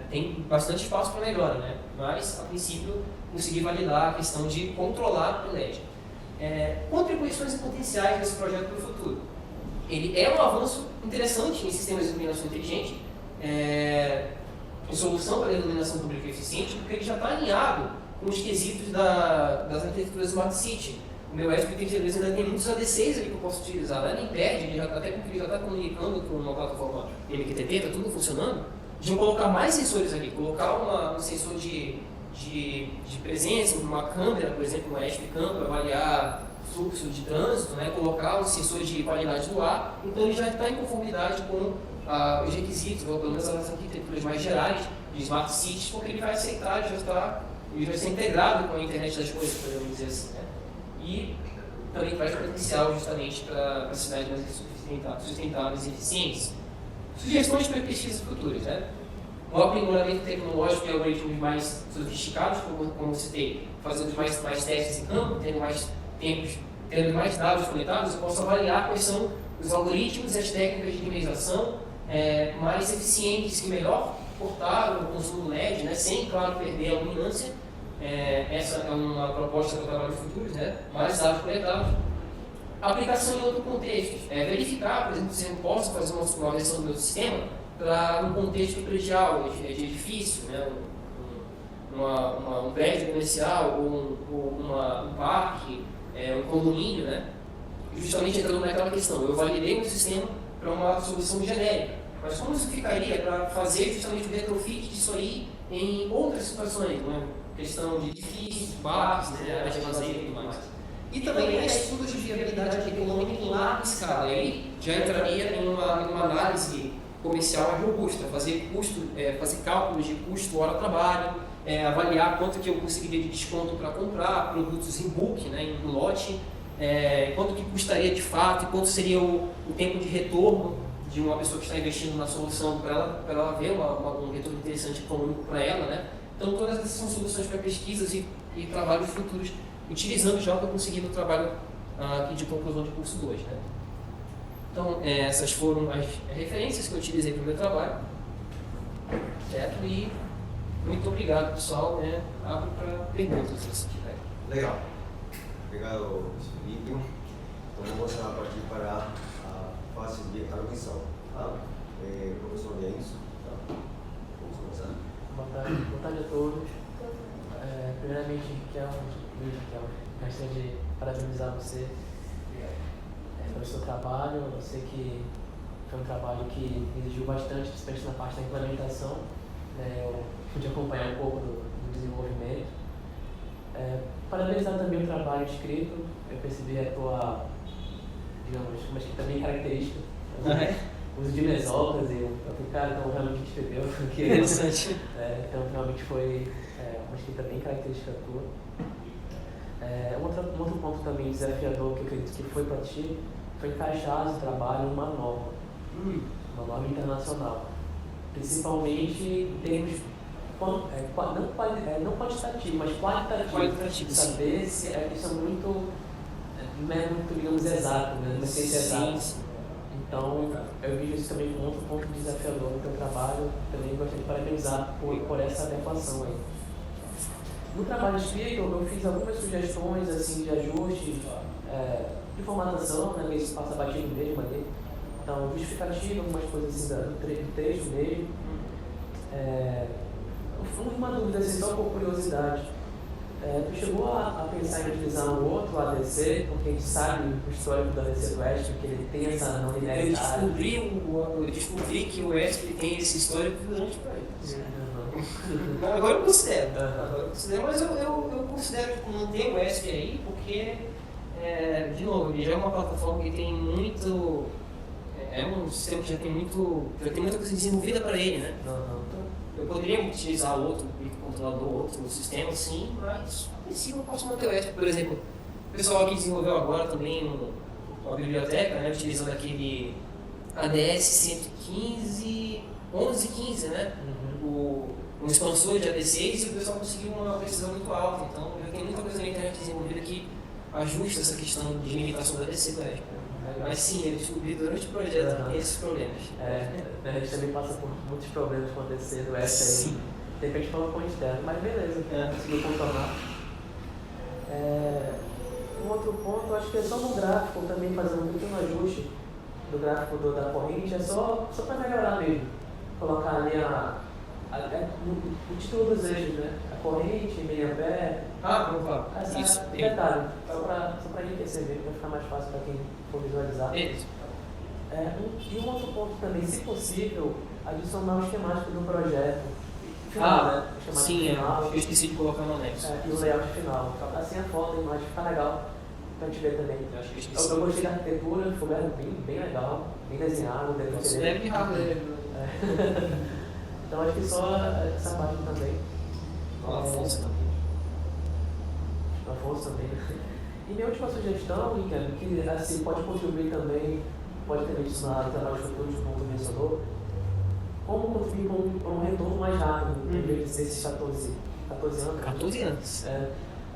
Tem bastante espaço para melhora, né? Mas, a princípio, consegui validar a questão de controlar o LED. Contribuições potenciais desse projeto para o futuro. Ele é um avanço interessante em sistemas de iluminação inteligente, em solução para a iluminação pública eficiente, porque ele já está alinhado com os quesitos das arquiteturas Smart City. O meu ESP32 ainda tem muitos ADCs ali que eu posso utilizar, nada impede, ele já, até porque ele já está comunicando com uma plataforma MQTT, está tudo funcionando, de eu colocar mais sensores ali, colocar um sensor de presença, uma câmera, por exemplo, uma ESP Cam para avaliar fluxo de trânsito, né, colocar um sensor de qualidade do ar, então ele já está em conformidade com os requisitos, ou pelo menos as arquiteturas mais gerais de Smart Cities, porque ele vai aceitar, ele vai ser integrado com a internet das coisas, podemos dizer assim, né? E também traz potencial justamente para cidades mais sustentáveis e eficientes. Sugestões para pesquisas futuras, né? O aprimoramento tecnológico e algoritmos mais sofisticados, como eu citei, fazendo mais testes em campo, tendo mais dados coletados, eu posso avaliar quais são os algoritmos e as técnicas de dimerização mais eficientes que melhor cortaram o consumo do LED, né, sem, claro, perder a luminância. Essa é uma proposta que eu trabalho no futuro, né, mais dados coletados. Aplicação em outro contexto. Verificar, por exemplo, se eu posso fazer uma versão do meu sistema para um contexto predial, de edifício, né, um prédio comercial, ou um parque, um condomínio, né? Justamente entrando naquela questão, eu validei um sistema para uma solução genérica, mas como isso ficaria para fazer justamente o retrofit disso aí em outras situações, né? Questão de edifícios, parques, né, áreas de lazer e tudo mais. E também estudos de viabilidade econômica em larga escala, aí já entraria em uma análise comercial mais robusta, fazer cálculos de custo hora trabalho, avaliar quanto que eu conseguiria de desconto para comprar produtos em bulk, né, em lote, quanto que custaria de fato e quanto seria o tempo de retorno de uma pessoa que está investindo na solução para ela ver um retorno interessante econômico para ela, né? Então todas essas são soluções para pesquisas e trabalhos futuros, utilizando já o que eu consegui no trabalho aqui de conclusão de curso 2, né? Então essas foram as referências que eu utilizei para o meu trabalho, certo? E muito obrigado, pessoal, né? Abro para perguntas, se tiver. Legal. Obrigado, Felipe. Então vamos a partir para a fase de arguição. Tá? Professor Enzo, tá? Vamos começar. Boa tarde a todos. Primeiramente, gostaria de parabenizar você pelo seu trabalho. Eu sei que foi um trabalho que exigiu bastante, especialmente na parte da implementação. Eu pude acompanhar um pouco do desenvolvimento. Parabenizar também o trabalho escrito. Eu percebi a tua, digamos, uma escrita bem característica. O uso de mesócratas e eu falei, cara, então realmente escreveu, porque interessante. Então realmente foi uma escrita bem característica tua. Um outro ponto também desafiador que eu acredito que foi para ti foi encaixar esse trabalho numa norma, uma norma internacional, principalmente em termos não quantitativo, mas qualitativo, saber se isso é muito, não é muito, digamos, exato, né? Uma ciência exata. Então, eu vejo isso também como outro ponto desafiador no teu trabalho. Também gostaria de parabenizar por essa adequação aí. No trabalho de Spiegel, eu fiz algumas sugestões assim, de ajuste, de formatação, né, que isso passa batido mesmo ali. Então, justificativa, algumas coisas assim do texto mesmo. Uma dúvida, assim, só por curiosidade. Tu chegou a pensar em utilizar um outro ADC, porque a gente sabe o histórico do ADC do ESP, que ele tem essa não linearidade. Eu descobri que o ESP tem esse histórico durante o projeto. Agora eu considero. Mas eu considero que manter o ESP aí, porque, de novo, ele já é uma plataforma que tem muito. É um sistema que já tem muita coisa desenvolvida para ele, né? Eu poderia utilizar outro microcontrolador, outro sistema, sim, mas a princípio eu posso manter o ESP. Por exemplo, o pessoal aqui desenvolveu agora também uma biblioteca, né, utilizando aquele ADS 115, 1115, né? Um expansor de AD6 e o pessoal conseguiu uma precisão muito alta. Então, já tem muita coisa na internet desenvolvida que ajusta essa questão de limitação do ADC do ESP. Mas sim, eu descobri durante o projeto esses problemas. A gente também passa por muitos problemas com o ADC do ESP aí. De repente fala com o externo, mas beleza, conseguiu contornar. Um outro ponto, acho que é só no gráfico também fazer um pequeno ajuste do gráfico da corrente, é só para melhorar mesmo. Colocar ali o título dos eixos, né? A corrente, meia pé. Vamos lá. Isso. Detalhe, só para enriquecer mesmo, para ficar mais fácil para quem for visualizar. Isso. E um outro ponto também, se possível, adicionar o esquemático do projeto. Final, né? Sim, final, eu esqueci de colocar no anexo. E o layout final. Assim a foto, a imagem fica legal pra gente ver também. Eu gostei da arquitetura, ficou bem legal, bem desenhado. Deve de hardware. Então acho que só essa parte também. Afonso também. E minha última sugestão, Ricardo, que assim, pode contribuir também, pode ter visto na trabalho futuros, como tu mencionou, como contribuir para um retorno mais rápido, em vez de ser esses 14 anos. 14 anos.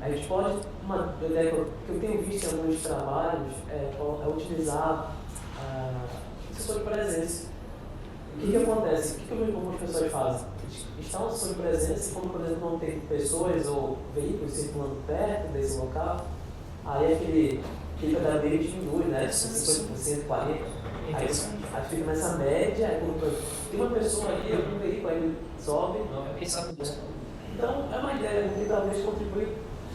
A gente pode, uma ideia que eu tenho visto em alguns trabalhos, é utilizar o sensor de presença. O que acontece? O que algumas pessoas fazem? Instalam o sensor de presença e quando, por exemplo, não tem pessoas ou veículos circulando perto desse local, aí aquele pedal dele diminui, né? 50%, 40%. Aí fica nessa média, aí quando tem uma pessoa ali, algum veículo aí sobe. Então é uma ideia que talvez contribui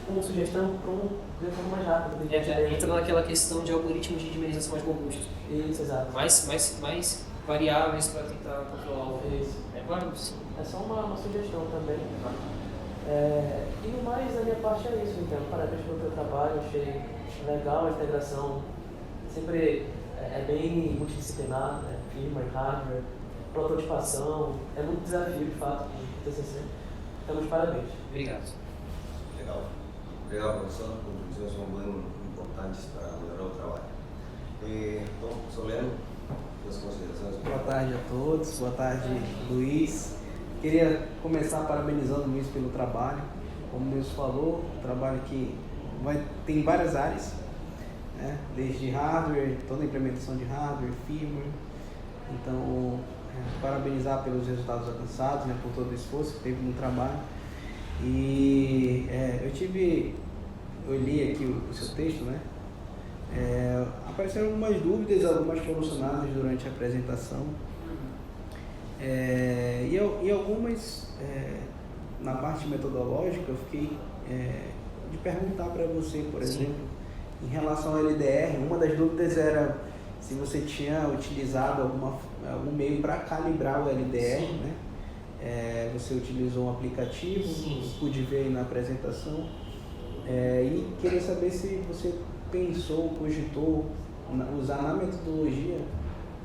como sugestão para um retorno mais rápido. Entra naquela questão de algoritmos de dimerização mais robustos. Isso, exato. Mais variáveis para tentar controlar o isso. É claro, sim. É só uma sugestão também. E no mais, da minha parte é isso, então. Parabéns pelo teu trabalho, achei legal a integração. Sempre é bem multidisciplinar, né? Firmware, hardware, prototipação. É muito desafio, de fato, o TCC. Então, meus parabéns. Obrigado. Legal. Obrigado, professor. Contribuições são bem importantes para melhorar o trabalho. Então, Soleno, suas considerações? Boa tarde a todos. Boa tarde, Luiz. Queria começar parabenizando o Luiz pelo trabalho. Como o Luiz falou, um trabalho que tem várias áreas, né? Desde hardware, toda a implementação de hardware, firmware. Então, parabenizar pelos resultados alcançados, né? Por todo o esforço que teve no trabalho. E eu li aqui o seu texto, né? Apareceram algumas dúvidas, algumas foram solucionadas durante a apresentação. E algumas, na parte metodológica, eu fiquei de perguntar para você, por exemplo, em relação ao LDR. Uma das dúvidas era se você tinha utilizado algum meio para calibrar o LDR, né? Você utilizou um aplicativo, pude ver aí na apresentação, e queria saber se você pensou, cogitou usar na metodologia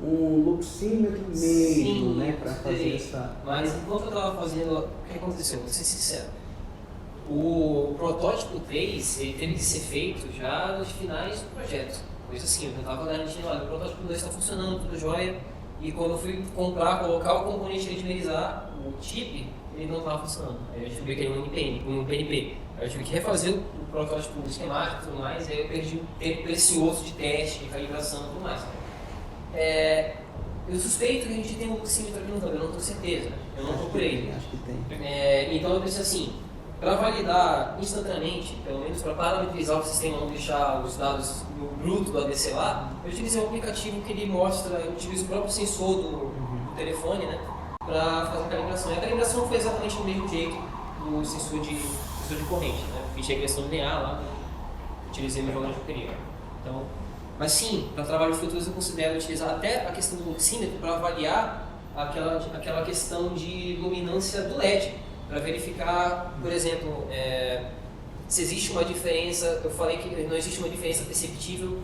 um luxímetro mesmo, né, para fazer essa... Mas enquanto eu estava fazendo, o que aconteceu? Vou ser sincero. O protótipo 3 ele teve que ser feito já nos finais do projeto. Coisa assim, eu estava garantindo, olha, o protótipo 2 está funcionando, tudo jóia. E quando eu fui colocar o componente de dimerizar, o chip, ele não estava funcionando. Aí eu descobri que era um PNP. Aí eu tive que refazer o protótipo esquemático e tudo mais, aí eu perdi um tempo precioso de teste, de calibração e tudo mais. Eu suspeito que a gente tem um luxímetro aqui no hub, eu não tenho certeza, eu não procurei. Acho que tem. Então eu pensei assim, para validar instantaneamente, pelo menos para parametrizar o sistema, não deixar os dados no bruto do ADC lá, eu utilizei um aplicativo que ele mostra, eu utilizo o próprio sensor do telefone, né, para fazer a calibração. E a calibração não foi exatamente do mesmo jeito do sensor de corrente, né, fiz regressão linear lá, utilizei meu valor de período. Então, mas sim, para trabalhos futuros eu considero utilizar até a questão do luxímetro para avaliar aquela questão de luminância do LED, para verificar, por exemplo, se existe uma diferença. Eu falei que não existe uma diferença perceptível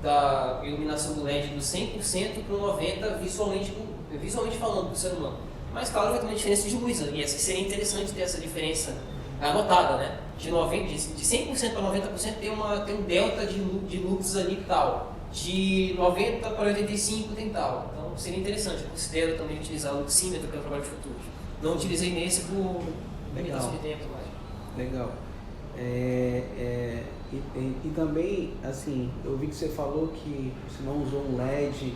da iluminação do LED do 100% para o 90% visualmente falando para o ser humano. Mas claro, vai ter uma diferença de luz, e seria interessante ter essa diferença anotada, né? De 100% para 90% tem um delta de luz ali e tal. De 90 para 85 tem tal. Então seria interessante. Eu considero também utilizar o luxímetro para o trabalho futuro. Não utilizei nesse por limitação de tempo. Legal. E também, assim, eu vi que você falou que você não usou um LED,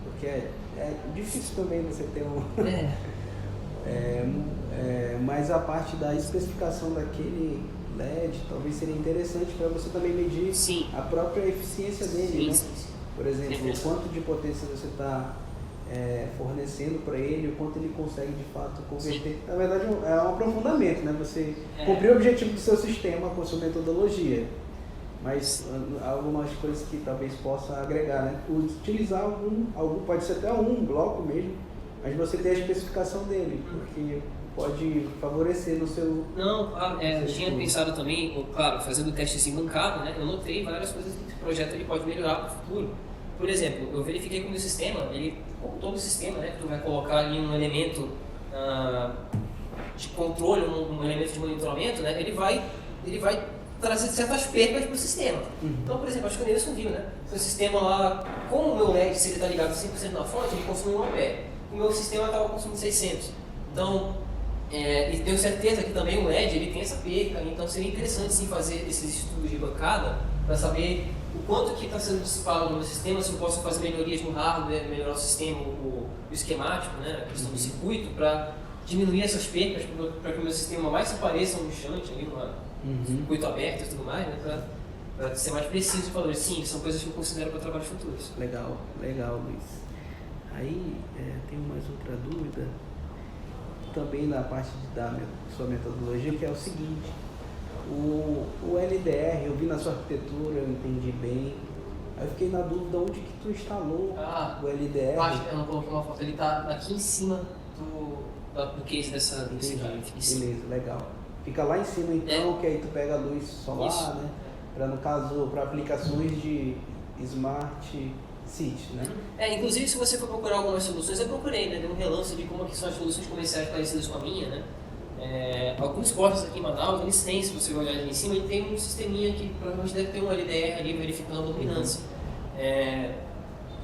porque é difícil também você ter um... mas a parte da especificação daquele LED talvez seria interessante para você também medir a própria eficiência dele, né? Por exemplo, o quanto de potência você está fornecendo para ele, o quanto ele consegue de fato converter. Na verdade é um aprofundamento, né? Você cumprir o objetivo do seu sistema com a sua metodologia, mas algumas coisas que talvez possa agregar, né? Utilizar algum pode ser até um bloco mesmo, mas você tem a especificação dele, porque pode favorecer no seu... Não, claro, eu tinha pensado também, claro, fazendo o teste assim bancado, né? Eu notei várias coisas que o projeto ele pode melhorar para o futuro. Por exemplo, eu verifiquei que o meu sistema, como todo sistema, né, tu vai colocar ali um elemento de controle, um elemento de monitoramento, né, ele vai trazer certas perdas para o sistema. Então, por exemplo, acho que o Nelson viu, né, o sistema lá, como o meu LED, se ele está ligado 100% na fonte, ele consome 1 ampere. O meu sistema estava consumindo 600. Então, e tenho certeza que também o LED ele tem essa perca, então seria interessante sim fazer esses estudos de bancada para saber o quanto que está sendo dissipado no meu sistema, se eu posso fazer melhorias no hardware, melhorar o sistema, o esquemático, né, a questão do circuito, para diminuir essas percas, para que o meu sistema mais se pareça um shunt, um circuito aberto e tudo mais, né, para ser mais preciso e falar, sim, são coisas que eu considero para trabalhos futuros. Legal, Luiz. Aí tenho mais outra dúvida, também na parte da sua metodologia, que é o seguinte: o LDR, eu vi na sua arquitetura, eu entendi bem, aí eu fiquei na dúvida onde que tu instalou o LDR. Eu não coloquei uma foto, ele está aqui em cima do case dessa Beleza, legal. Fica lá em cima então, que aí tu pega a luz solar, né? Para, no caso, para aplicações de Smart City, né? Inclusive, se você for procurar algumas soluções, eu procurei, né? Dei um relance de como que são as soluções comerciais parecidas com a minha, né? Alguns postos aqui em Manaus, eles têm, se você olhar ali em cima, ele tem um sisteminha que provavelmente deve ter um LDR ali verificando a luminância.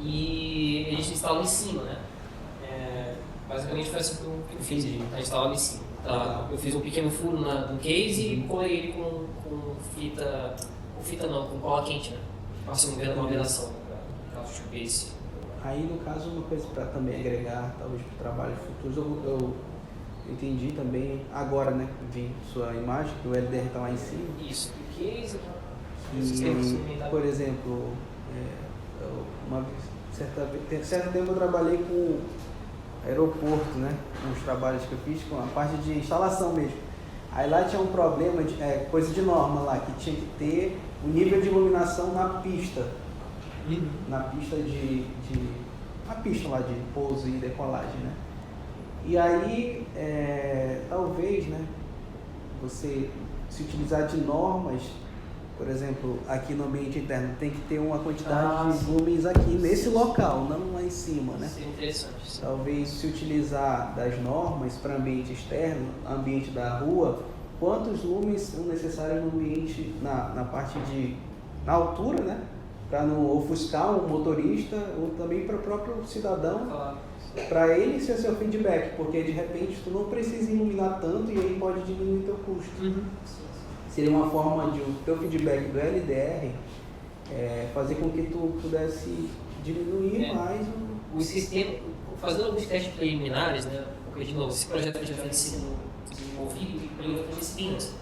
E eles instalam em cima, né? Basicamente foi assim que eu fiz, a instalar em cima. Eu fiz um pequeno furo no case e colei ele com com cola quente, né? Passei uma vedação para caso de case. Aí, no caso, uma coisa para também agregar, talvez, para trabalhos futuros, eu entendi também, agora, né, vi sua imagem, que o LDR está lá em cima. Isso, o case, e, por exemplo, certo tempo eu trabalhei com aeroporto, né, uns trabalhos que eu fiz com a parte de instalação mesmo. Aí lá tinha um problema, coisa de norma lá, que tinha que ter o nível de iluminação na pista. Na pista na pista lá de pouso e decolagem, né? E aí, talvez, né, você se utilizar de normas, por exemplo, aqui no ambiente interno, tem que ter uma quantidade de lumens aqui nesse local, não lá em cima, né? Isso é interessante. Talvez se utilizar das normas para ambiente externo, ambiente da rua, quantos lumens são necessários no ambiente, na parte na altura, né? Para não ofuscar o motorista ou também para o próprio cidadão, para ele ser seu feedback, porque de repente tu não precisa iluminar tanto e aí pode diminuir teu custo. Seria uma forma de o teu feedback do LDR fazer com que tu pudesse diminuir mais o sistema, fazendo alguns testes preliminares, né? Porque, de novo, esse projeto que já foi sido desenvolvido pelo outras disciplinas.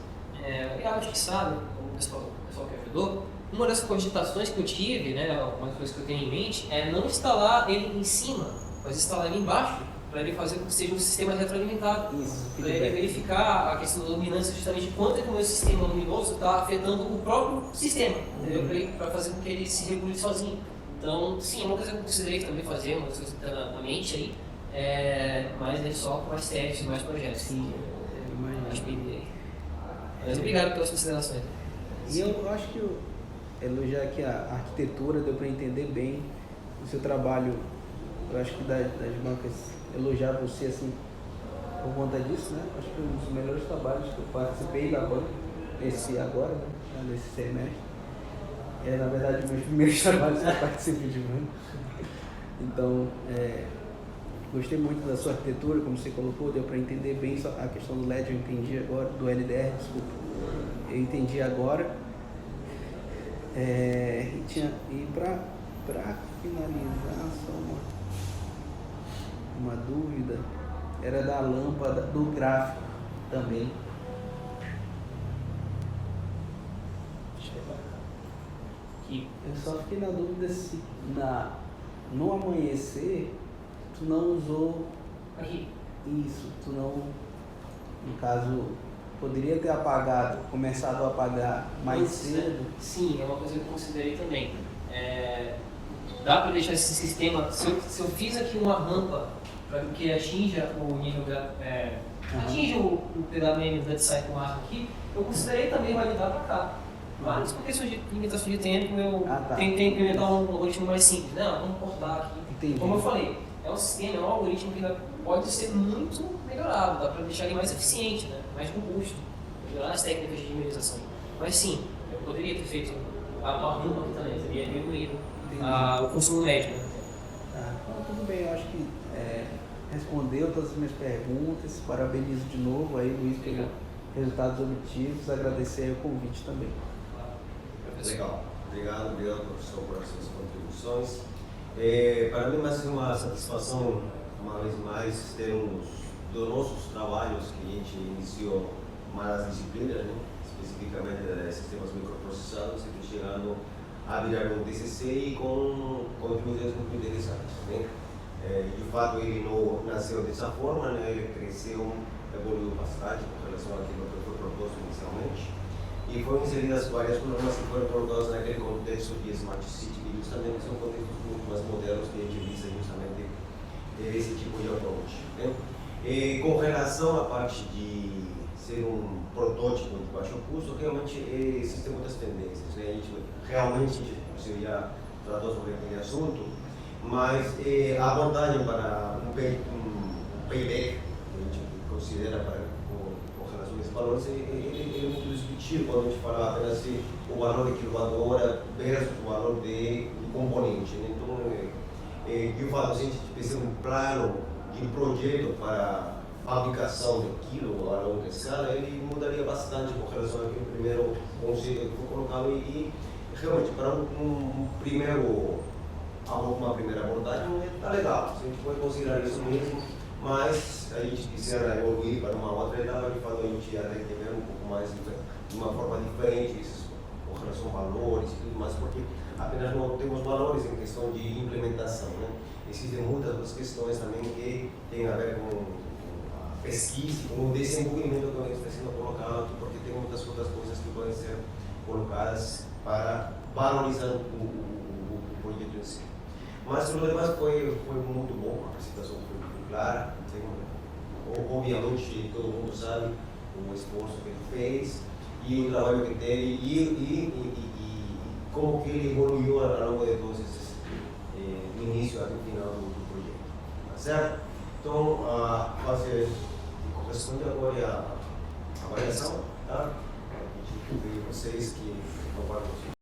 Eu acho que sabe, o pessoal que ajudou, uma das cogitações que eu tive, né, uma das coisas que eu tenho em mente, é não instalar ele em cima, mas instalar ele embaixo, para ele fazer com que seja um sistema retroalimentado. Para ele verificar a questão da luminância, justamente quanto é que o meu sistema luminoso está afetando o próprio sistema, entendeu? Para fazer com que ele se regule sozinho. Então, sim, é uma coisa que eu considerei também fazer, uma das coisas que está na mente aí, mas é só com mais testes, mais projetos. Sim, Acho que mas obrigado pelas considerações. E eu acho que elogiar aqui a arquitetura, deu para entender bem o seu trabalho. Eu acho que das bancas, elogiar você assim, por conta disso, né? Acho que um dos melhores trabalhos que eu participei da banca, esse agora, né? Nesse semestre. Na verdade, meus primeiros trabalhos que eu participei de banca. Então, gostei muito da sua arquitetura, como você colocou, deu para entender bem a questão do LED, eu entendi agora, do LDR, desculpa. Eu entendi agora. E para finalizar, só uma dúvida, era da lâmpada, do gráfico também. Eu só fiquei na dúvida se no amanhecer tu não usou Aqui. isso, tu não, no caso, poderia ter começado a apagar mais Antes, cedo. né? Sim, é uma coisa que eu considerei também. Dá para deixar esse sistema, se eu fiz aqui uma rampa para que atinja o nível atinja o PWM do cycle máximo aqui, eu considerei também validar para cá. Mas por questão de limitação de tempo, eu tentei implementar um algoritmo mais simples. Não, vamos cortar aqui. Entendi. Como eu falei, é um sistema, é um algoritmo que pode ser muito melhorado, dá para deixar ele mais eficiente, né? Mais robusto, melhorar as técnicas de minimização. Mas sim, eu poderia ter feito a rampa aqui também, teria diminuído o consumo médio. Né? Então, tudo bem, eu acho que respondeu todas as minhas perguntas. Parabenizo de novo aí, Luiz, pelos resultados obtidos. Agradecer aí o convite também. Legal. Obrigado, professor, por essas contribuições. Para mim vai ser uma satisfação, uma vez mais, termos dos nossos trabalhos que a gente iniciou mais disciplinas, né? Especificamente sistemas microprocessados, e chegando a virar um TCC e com contribuições muito interessantes. Né? De fato, ele não nasceu dessa forma, né? Ele cresceu, evoluiu bastante com relação àquilo que foi proposto inicialmente. E foram inseridas várias programas que foram colocadas naquele contexto de Smart City, que justamente são contextos muito mais modernos que a gente visa justamente esse tipo de approach. Né? Com relação à parte de ser um protótipo de baixo custo, realmente existem muitas tendências. Né? Você já tratou sobre aquele assunto, mas a vantagem para um payback, que a gente considera com relação a esses valores, ele é muito discutível quando a gente fala apenas se o valor de quilowatt-hora versus o valor de componente. Né? Então, de fato, se a gente precisa de um plano de projeto para fabricação de quilo a longa escala, ele mudaria bastante com relação àquele primeiro conceito que foi colocado e realmente para uma primeira abordagem está legal, a gente pode considerar isso mesmo, mas a gente quiser evoluir para uma outra etapa, de fato a gente ia ter que ver um pouco mais de uma forma diferente com relação a valores e tudo mais, porque apenas não temos valores em questão de implementação, né? Existem muitas outras questões também que têm a ver com pesquisa, com o desenvolvimento que está sendo colocado, porque tem muitas outras coisas que podem ser colocadas para valorizar o projeto em si. Mas pelo demais foi muito bom, a apresentação foi muito clara, obviamente todo mundo sabe o esforço que ele fez e o trabalho que teve e como que ele evoluiu ao longo de todos esses do início até o final do projeto. Tá certo? Então, a fase corresponde agora à avaliação, tá? A gente vê vocês que não